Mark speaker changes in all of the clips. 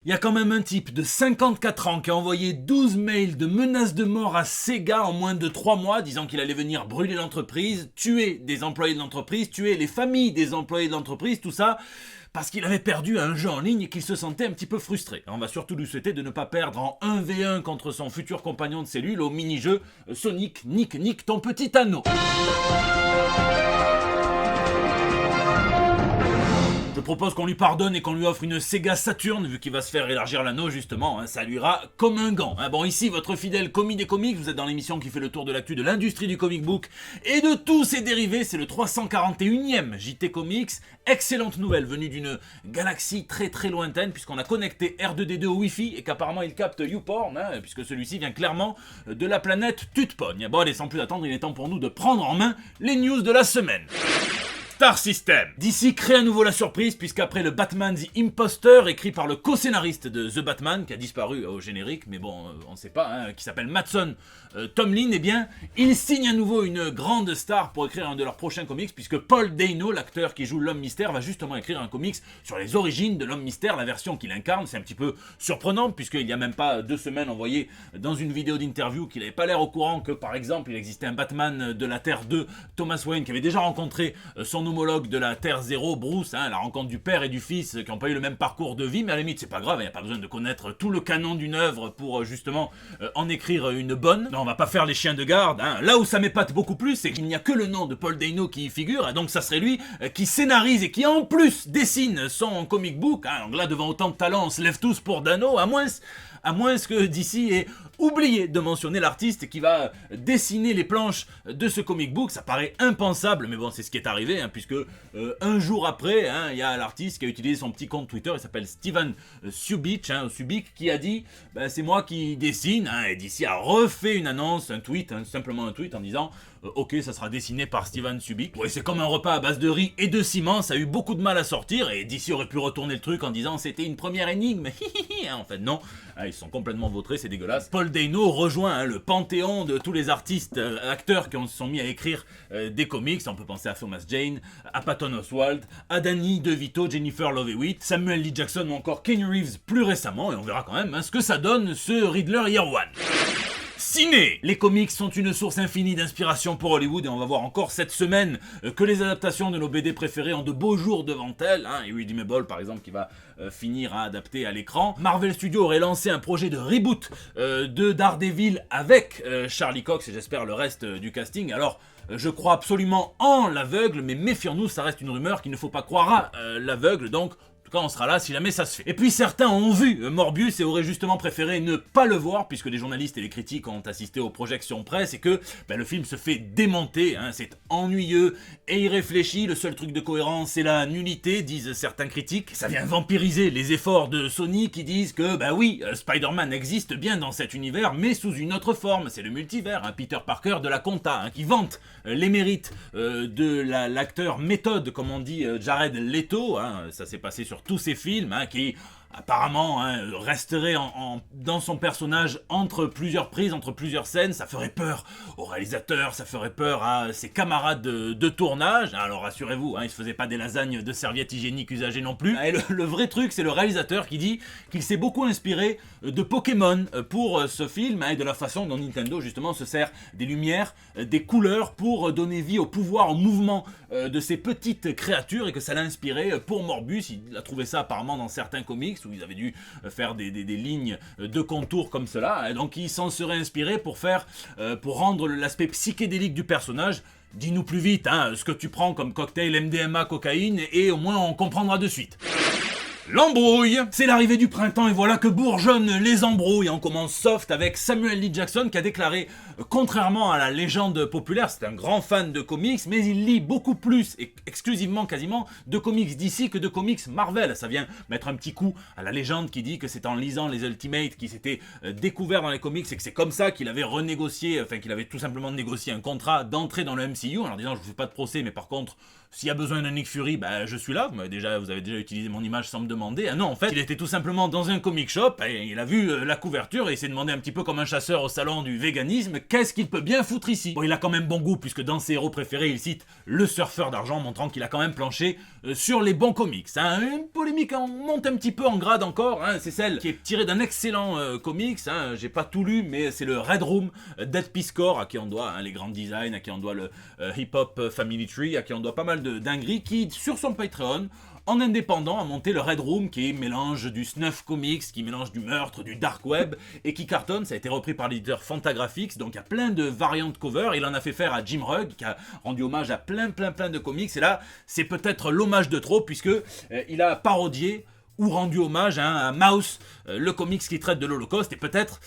Speaker 1: Il y a quand même un type de 54 ans qui a envoyé 12 mails de menaces de mort à Sega en moins de 3 mois, disant qu'il allait venir brûler l'entreprise, tuer des employés de l'entreprise, tuer les familles des employés de l'entreprise, tout ça parce qu'il avait perdu un jeu en ligne et qu'il se sentait un petit peu frustré. On va surtout lui souhaiter de ne pas perdre en 1v1 contre son futur compagnon de cellule au mini-jeu Sonic Nick ton petit anneau. Je propose qu'on lui pardonne et qu'on lui offre une Sega Saturn, vu qu'il va se faire élargir l'anneau justement, ça lui ira comme un gant. Bon, ici, votre fidèle commis des comics, vous êtes dans l'émission qui fait le tour de l'actu de l'industrie du comic book et de tous ses dérivés, c'est le 341e JT Comics. Excellente nouvelle venue d'une galaxie très très lointaine, puisqu'on a connecté R2D2 au Wi-Fi et qu'apparemment il capte YouPorn, puisque celui-ci vient clairement de la planète Tutpogne. Bon allez, sans plus attendre, il est temps pour nous de prendre en main les news de la semaine. Star System. DC crée à nouveau la surprise puisqu'après le Batman The Imposter écrit par le co-scénariste de The Batman qui a disparu au générique, mais bon on ne sait pas, qui s'appelle Mattson Tomlin, eh bien il signe à nouveau une grande star pour écrire un de leurs prochains comics puisque Paul Dano, l'acteur qui joue l'homme mystère, va justement écrire un comics sur les origines de l'homme mystère, la version qu'il incarne. C'est un petit peu surprenant puisqu'il y a même pas 2 semaines on voyait dans une vidéo d'interview qu'il n'avait pas l'air au courant que par exemple il existait un Batman de la Terre 2, Thomas Wayne, qui avait déjà rencontré son homologue de la Terre 0, Bruce, la rencontre du père et du fils qui n'ont pas eu le même parcours de vie, mais à la limite c'est pas grave, il n'y a pas besoin de connaître tout le canon d'une œuvre pour justement en écrire une bonne. Non, on va pas faire les chiens de garde, Là où ça m'épate beaucoup plus, c'est qu'il n'y a que le nom de Paul Dano qui y figure, et donc ça serait lui qui scénarise et qui en plus dessine son comic book, Donc là devant autant de talent on se lève tous pour Dano, à moins que DC ait oublié de mentionner l'artiste qui va dessiner les planches de ce comic book. Ça paraît impensable, mais bon, c'est ce qui est arrivé, puisque un jour après, il y a l'artiste qui a utilisé son petit compte Twitter, il s'appelle Steven Subic, qui a dit c'est moi qui dessine, et DC a refait une annonce, un tweet, simplement un tweet en disant ok, ça sera dessiné par Steven Subic. Ouais, c'est comme un repas à base de riz et de ciment, ça a eu beaucoup de mal à sortir, et DC aurait pu retourner le truc en disant c'était une première énigme. En fait non, ils sont complètement vautrés, c'est dégueulasse. Paul Dano rejoint le panthéon de tous les artistes, acteurs qui se sont mis à écrire des comics. On peut penser à Thomas Jane, à Patton Oswalt, à Danny DeVito, Jennifer Love Hewitt, Samuel L. Jackson ou encore Keanu Reeves plus récemment, et on verra quand même ce que ça donne ce Riddler Year One. Ciné. Les comics sont une source infinie d'inspiration pour Hollywood et on va voir encore cette semaine que les adaptations de nos BD préférés ont de beaux jours devant elles. Irredeemable par exemple qui va finir à adapter à l'écran. Marvel Studios aurait lancé un projet de reboot de Daredevil avec Charlie Cox et j'espère le reste du casting. Alors je crois absolument en l'aveugle, mais méfions-nous, ça reste une rumeur qu'il ne faut pas croire à l'aveugle, donc en tout cas on sera là si jamais ça se fait. Et puis certains ont vu Morbius et auraient justement préféré ne pas le voir puisque les journalistes et les critiques ont assisté aux projections presse et que le film se fait démonter, c'est ennuyeux et irréfléchi, le seul truc de cohérence c'est la nullité, disent certains critiques. Ça vient vampiriser les efforts de Sony qui disent que oui, Spider-Man existe bien dans cet univers mais sous une autre forme, c'est le multivers, Peter Parker de la compta, qui vante les mérites de l'acteur méthode comme on dit Jared Leto, ça s'est passé sur tous ces films, qui apparemment resterait dans son personnage entre plusieurs prises, entre plusieurs scènes. Ça ferait peur au réalisateur, ça ferait peur à ses camarades de tournage. Alors rassurez-vous, il se faisait pas des lasagnes de serviettes hygiéniques usagées non plus. Et le vrai truc, c'est le réalisateur qui dit qu'il s'est beaucoup inspiré de Pokémon pour ce film, et de la façon dont Nintendo justement se sert des lumières, des couleurs pour donner vie au pouvoir, au mouvement de ces petites créatures, et que ça l'a inspiré pour Morbius. Il a trouvé ça apparemment dans certains comics où ils avaient dû faire des lignes de contour comme cela, et donc il s'en serait inspiré pour rendre l'aspect psychédélique du personnage. Dis-nous plus vite ce que tu prends comme cocktail MDMA cocaïne et au moins on comprendra de suite. L'embrouille. C'est l'arrivée du printemps et voilà que bourgeonnent les embrouilles. On commence soft avec Samuel L. Jackson qui a déclaré, contrairement à la légende populaire, c'est un grand fan de comics, mais il lit beaucoup plus, et exclusivement quasiment, de comics DC que de comics Marvel. Ça vient mettre un petit coup à la légende qui dit que c'est en lisant les Ultimates qu'il s'était découvert dans les comics et que c'est comme ça qu'il avait renégocié, qu'il avait tout simplement négocié un contrat d'entrée dans le MCU en leur disant je vous fais pas de procès mais par contre s'il y a besoin d'un Nick Fury, bah je suis là, vous avez déjà utilisé mon image sans me demander. Ah non, en fait, il était tout simplement dans un comic shop, et il a vu la couverture, et il s'est demandé un petit peu comme un chasseur au salon du véganisme, qu'est-ce qu'il peut bien foutre ici. Bon, il a quand même bon goût, puisque dans ses héros préférés, il cite le surfeur d'argent, montrant qu'il a quand même planché sur les bons comics. Hein. Une polémique, on monte un petit peu en grade encore, hein. C'est celle qui est tirée d'un excellent comics, hein. J'ai pas tout lu, mais c'est le Red Room d'Ed Piscor, à qui on doit les grands designs, à qui on doit le Hip Hop Family Tree, à qui on doit pas mal de dingueries, qui sur son Patreon, en indépendant, a monté le Red Room, qui mélange du snuff comics, qui mélange du meurtre, du dark web, et qui cartonne. Ça a été repris par l'éditeur Fantagraphics, donc il y a plein de variantes cover. Il en a fait faire à Jim Rugg, qui a rendu hommage à plein de comics, et là, c'est peut-être l'hommage de trop, puisque il a parodié ou rendu hommage à Mouse, le comics qui traite de l'Holocauste, et peut-être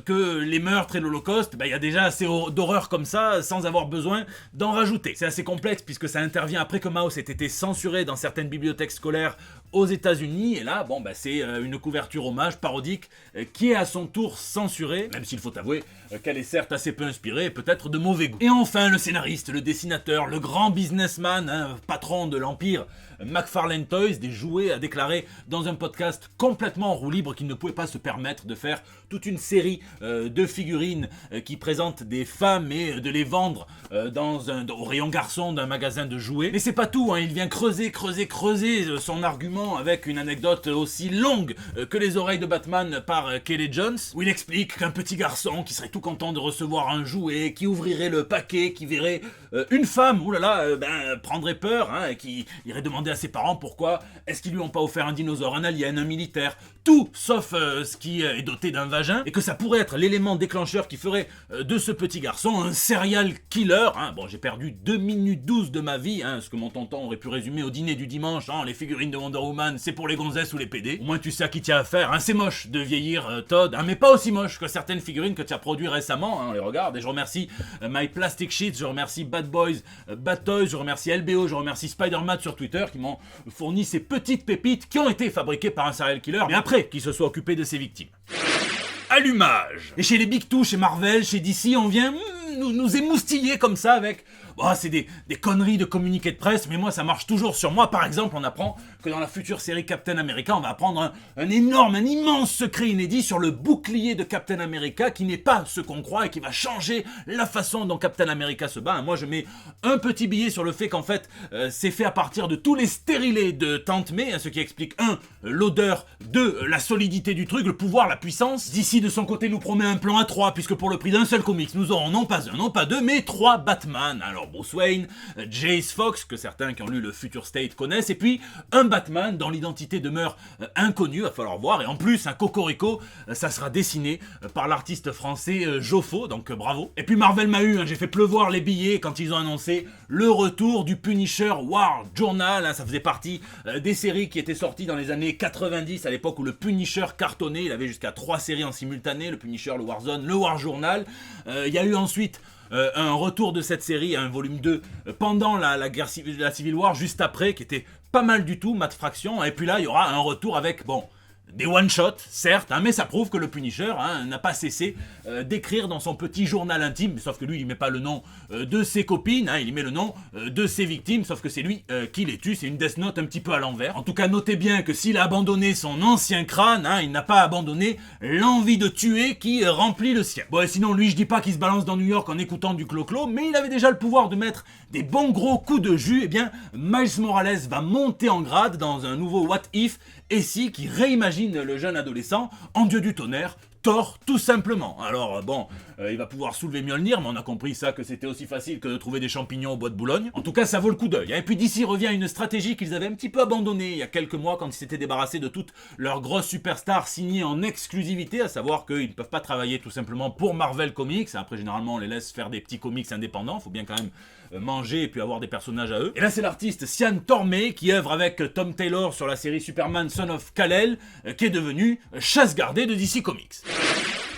Speaker 1: que les meurtres et l'Holocauste, il y a déjà assez d'horreur comme ça, sans avoir besoin d'en rajouter. C'est assez complexe, puisque ça intervient après que Mouse ait été censuré dans certaines bibliothèques scolaires aux États-Unis, et là, c'est une couverture hommage parodique qui est à son tour censurée, même s'il faut avouer qu'elle est certes assez peu inspirée, et peut-être de mauvais goût. Et enfin, le scénariste, le dessinateur, le grand businessman, patron de l'Empire, McFarlane Toys, des jouets, a déclaré dans un podcast complètement en roue libre qu'il ne pouvait pas se permettre de faire toute une série de figurines qui présentent des femmes et de les vendre au rayon garçon d'un magasin de jouets. Mais c'est pas tout, hein, il vient creuser son argument avec une anecdote aussi longue que les oreilles de Batman par Kelly Jones, où il explique qu'un petit garçon qui serait tout content de recevoir un jouet, qui ouvrirait le paquet, qui verrait une femme, prendrait peur, hein, et qui irait demander à ses parents pourquoi est-ce qu'ils lui ont pas offert un dinosaure, un alien, un militaire, tout sauf ce qui est doté d'un vagin, et que ça pourrait être l'élément déclencheur qui ferait de ce petit garçon un serial killer. Hein. Bon, j'ai perdu 2 minutes 12 de ma vie, hein, ce que mon tonton aurait pu résumer au dîner du dimanche, hein, les figurines de Wonder Woman, c'est pour les gonzesses ou les PD. Au moins tu sais à qui tu as affaire, hein. C'est moche de vieillir Todd, hein, mais pas aussi moche que certaines figurines que tu as produites récemment, hein, on les regarde, et je remercie My Plastic Sheets, je remercie Bad Boys, Bad Toys, je remercie LBO, je remercie Spider-Man sur Twitter, qui m'ont fourni ces petites pépites qui ont été fabriquées par un serial killer, mais après qu'il se soit occupé de ses victimes. Allumage. Et chez les Big Two, chez Marvel, chez DC, on vient nous émoustiller comme ça avec... c'est des conneries de communiqué de presse, mais moi ça marche toujours sur moi. Par exemple, on apprend que dans la future série Captain America, on va apprendre un immense secret inédit sur le bouclier de Captain America, qui n'est pas ce qu'on croit et qui va changer la façon dont Captain America se bat. Moi je mets un petit billet sur le fait qu'en fait c'est fait à partir de tous les stérilés de Tante May, ce qui explique 1. L'odeur, 2. La solidité du truc, le pouvoir, la puissance. DC de son côté nous promet un plan à 3, puisque pour le prix d'un seul comics, nous aurons non pas 1, non pas 2, mais 3 Batman. Alors Bruce Wayne, Jace Fox, que certains qui ont lu le Future State connaissent, et puis un Batman dont l'identité demeure inconnue, va falloir voir, et en plus un Cocorico, ça sera dessiné par l'artiste français Joffo, donc bravo. Et puis Marvel m'a eu, hein, j'ai fait pleuvoir les billets quand ils ont annoncé le retour du Punisher War Journal, hein, ça faisait partie des séries qui étaient sorties dans les années 90, à l'époque où le Punisher cartonnait, il avait jusqu'à 3 séries en simultané, le Punisher, le Warzone, le War Journal. Il y a eu ensuite un retour de cette série, un volume 2, pendant la guerre civile, la Civil War, juste après, qui était pas mal du tout, Matt Fraction, et puis là, il y aura un retour avec, des one-shots, certes, hein, mais ça prouve que le Punisher n'a pas cessé d'écrire dans son petit journal intime, sauf que lui, il met pas le nom de ses copines, hein, il y met le nom de ses victimes, sauf que c'est lui qui les tue, c'est une Death Note un petit peu à l'envers. En tout cas, notez bien que s'il a abandonné son ancien crâne, hein, il n'a pas abandonné l'envie de tuer qui remplit le sien. Bon, et sinon, lui, je dis pas qu'il se balance dans New York en écoutant du clo-clo, mais il avait déjà le pouvoir de mettre des bons gros coups de jus. Eh bien, Miles Morales va monter en grade dans un nouveau What If, et si qui réimagine le jeune adolescent en dieu du tonnerre, Thor, tout simplement. Alors il va pouvoir soulever Mjolnir, mais on a compris ça que c'était aussi facile que de trouver des champignons au bois de Boulogne. En tout cas, ça vaut le coup d'œil. Et puis DC revient à une stratégie qu'ils avaient un petit peu abandonnée il y a quelques mois quand ils s'étaient débarrassés de toutes leurs grosses superstars signées en exclusivité, à savoir qu'ils ne peuvent pas travailler tout simplement pour Marvel Comics. Après, généralement, on les laisse faire des petits comics indépendants. Faut bien quand même manger et puis avoir des personnages à eux. Et là, c'est l'artiste Sian Tormey qui œuvre avec Tom Taylor sur la série Superman Son of Kal-El, qui est devenu chasse gardée de DC Comics.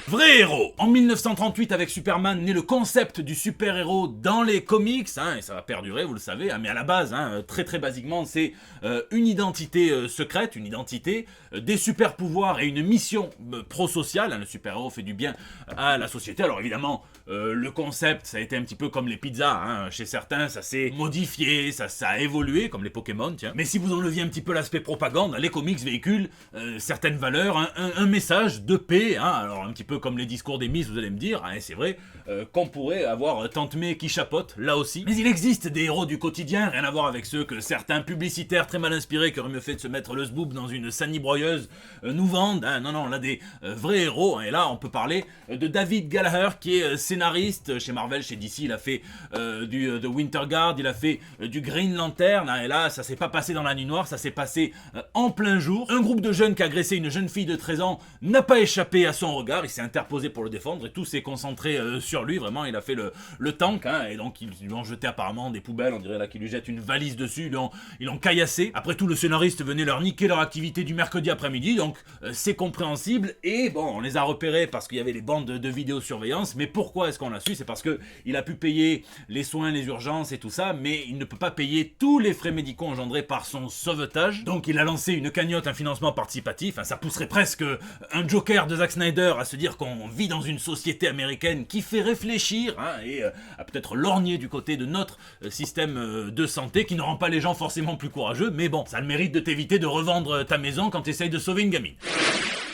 Speaker 1: Vrai héros. En 1938, avec Superman, naît le concept du super-héros dans les comics, et ça va perdurer, vous le savez, mais à la base, très très basiquement, c'est une identité secrète, une identité, des super-pouvoirs et une mission pro-sociale. Le super-héros fait du bien à la société. Alors évidemment, le concept, ça a été un petit peu comme les pizzas, chez certains, ça s'est modifié, ça a évolué, comme les Pokémon, tiens. Mais si vous enleviez un petit peu l'aspect propagande, les comics véhiculent certaines valeurs, un message de paix, alors un petit peu comme les discours des Miss, vous allez me dire, c'est vrai, qu'on pourrait avoir Tante May qui chapote, là aussi. Mais il existe des héros du quotidien, rien à voir avec ceux que certains publicitaires très mal inspirés qui auraient mieux fait de se mettre le zboob dans une sani-broyeuse nous vendent. Non, là des vrais héros, et là on peut parler de David Gallagher qui est scénariste chez Marvel, chez DC, il a fait The Winter Guard, il a fait du Green Lantern, et là ça s'est pas passé dans la nuit noire, ça s'est passé en plein jour. Un groupe de jeunes qui a agressé une jeune fille de 13 ans n'a pas échappé à son regard, il s'est interposé pour le défendre et tout s'est concentré sur lui, vraiment il a fait le tank, et donc ils lui ont jeté apparemment des poubelles, on dirait là qu'ils lui jettent une valise dessus, ils l'ont caillassé. Après tout, le scénariste venait leur niquer leur activité du mercredi après-midi, donc c'est compréhensible, et bon, on les a repérés parce qu'il y avait les bandes de vidéosurveillance, mais pourquoi est-ce qu'on l'a su? C'est parce que il a pu payer les soins, les urgences et tout ça, mais il ne peut pas payer tous les frais médicaux engendrés par son sauvetage, donc il a lancé une cagnotte, un financement participatif, ça pousserait presque un Joker de Zack Snyder à se dire qu'on vit dans une société américaine qui fait réfléchir, et à peut-être lorgner du côté de notre système de santé, qui ne rend pas les gens forcément plus courageux, mais bon, ça a le mérite de t'éviter de revendre ta maison quand tu essayes de sauver une gamine.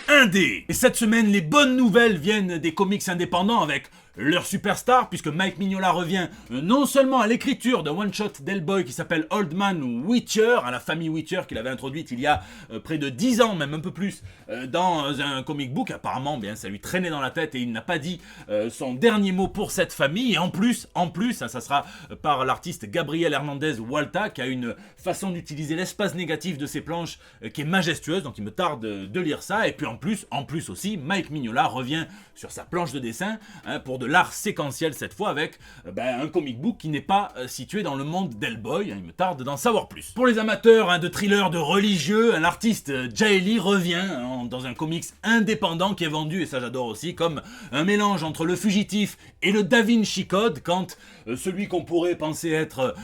Speaker 1: Indé. Et cette semaine, les bonnes nouvelles viennent des comics indépendants avec leur superstar, puisque Mike Mignola revient non seulement à l'écriture d'un one-shot d'Hellboy qui s'appelle Old Man Witcher, à la famille Witcher qu'il avait introduite il y a près de 10 ans, même un peu plus, dans un comic book. Apparemment, bien, ça lui traînait dans la tête et il n'a pas dit son dernier mot pour cette famille. Et en plus, ça sera par l'artiste Gabriel Hernandez Walta, qui a une façon d'utiliser l'espace négatif de ses planches qui est majestueuse, donc il me tarde de lire ça. Et puis en plus aussi, Mike Mignola revient sur sa planche de dessin pour de l'art séquentiel cette fois, avec un comic book qui n'est pas situé dans le monde d'Hellboy, il me tarde d'en savoir plus. Pour les amateurs de thrillers de religieux, l'artiste Jae Lee revient dans un comics indépendant qui est vendu, et ça j'adore aussi, comme un mélange entre le Fugitif et le Da Vinci Code, quand celui qu'on pourrait penser être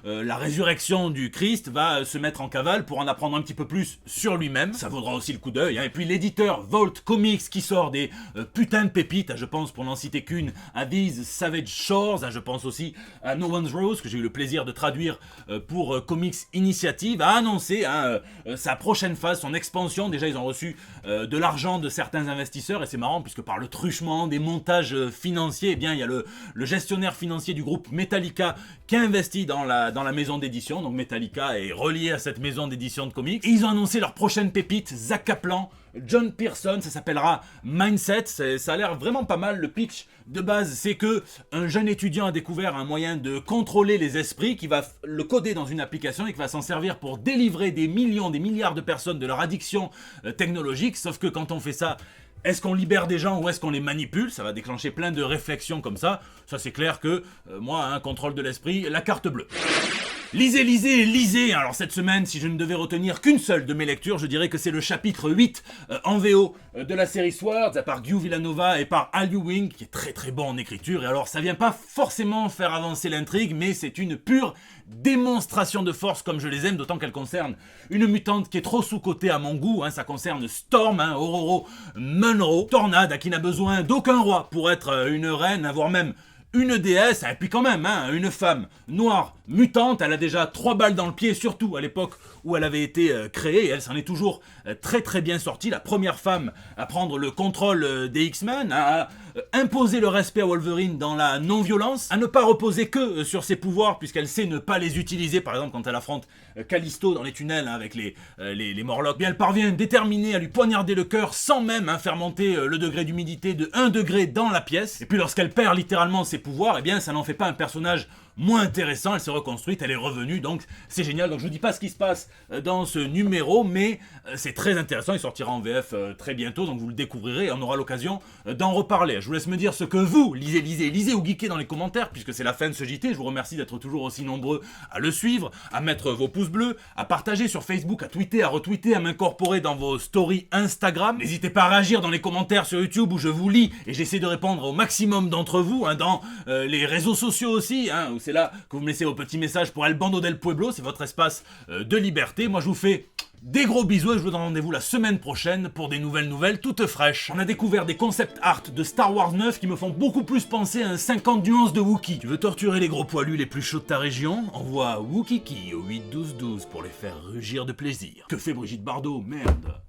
Speaker 1: la résurrection du Christ va se mettre en cavale pour en apprendre un petit peu plus sur lui-même. Ça vaudra aussi le coup d'œil. Et puis l'éditeur Vault Comics qui sort des putains de pépites, je pense pour n'en citer qu'une, à These Savage Shores, je pense aussi à No One's Rose, que j'ai eu le plaisir de traduire pour Comics Initiative, a annoncé sa prochaine phase, son expansion. Déjà ils ont reçu de l'argent de certains investisseurs, et c'est marrant puisque par le truchement des montages financiers, il y a le gestionnaire financier du groupe Metallica qui a investi dans la maison d'édition. Donc Metallica est relié à cette maison d'édition de comics, et ils ont annoncé leur prochaine pépite, Zach Kaplan, John Pearson, ça s'appellera Mindset. Ça a l'air vraiment pas mal. Le pitch de base, c'est que un jeune étudiant a découvert un moyen de contrôler les esprits, qui va le coder dans une application et qui va s'en servir pour délivrer des millions, des milliards de personnes de leur addiction technologique. Sauf que quand on fait ça, est-ce qu'on libère des gens ou est-ce qu'on les manipule? Ça va déclencher plein de réflexions comme ça. Ça, c'est clair que moi, contrôle de l'esprit, la carte bleue. Lisez. Alors cette semaine, si je ne devais retenir qu'une seule de mes lectures, je dirais que c'est le chapitre 8 en VO de la série Swords, par Guy Villanova et par Al Ewing, qui est très très bon en écriture. Et alors ça vient pas forcément faire avancer l'intrigue, mais c'est une pure démonstration de force comme je les aime, d'autant qu'elle concerne une mutante qui est trop sous-cotée à mon goût. Ça concerne Storm, Ororo Munro, Tornade, qui n'a besoin d'aucun roi pour être une reine, voire même une déesse, et puis quand même, une femme noire, mutante. Elle a déjà 3 balles dans le pied, surtout à l'époque où elle avait été créée, et elle s'en est toujours très très bien sortie. La première femme à prendre le contrôle des X-Men, à imposer le respect à Wolverine dans la non-violence, à ne pas reposer que sur ses pouvoirs, puisqu'elle sait ne pas les utiliser, par exemple quand elle affronte Callisto dans les tunnels avec les Morlocks. Bien, elle parvient déterminée à lui poignarder le cœur sans même faire monter le degré d'humidité de 1 degré dans la pièce. Et puis lorsqu'elle perd littéralement ses pouvoirs, ça n'en fait pas un personnage moins intéressant, elle s'est reconstruite, elle est revenue, donc c'est génial. Donc je vous dis pas ce qui se passe dans ce numéro, mais c'est très intéressant, il sortira en VF très bientôt, donc vous le découvrirez et on aura l'occasion d'en reparler. Je vous laisse me dire ce que vous lisez ou geekez dans les commentaires, puisque c'est la fin de ce JT. Je vous remercie d'être toujours aussi nombreux à le suivre, à mettre vos pouces bleus, à partager sur Facebook, à tweeter, à retweeter, à m'incorporer dans vos stories Instagram. N'hésitez pas à réagir dans les commentaires sur YouTube où je vous lis et j'essaie de répondre au maximum d'entre vous, dans les réseaux sociaux aussi, où c'est là que vous me laissez vos petits messages pour El Bando del Pueblo, c'est votre espace de liberté. Moi je vous fais des gros bisous et je vous donne rendez-vous la semaine prochaine pour des nouvelles toutes fraîches. On a découvert des concept art de Star Wars 9 qui me font beaucoup plus penser à un 50 nuances de Wookiee. Tu veux torturer les gros poilus les plus chauds de ta région? Envoie Wookieeki au 8 12 12 pour les faire rugir de plaisir. Que fait Brigitte Bardot? Merde.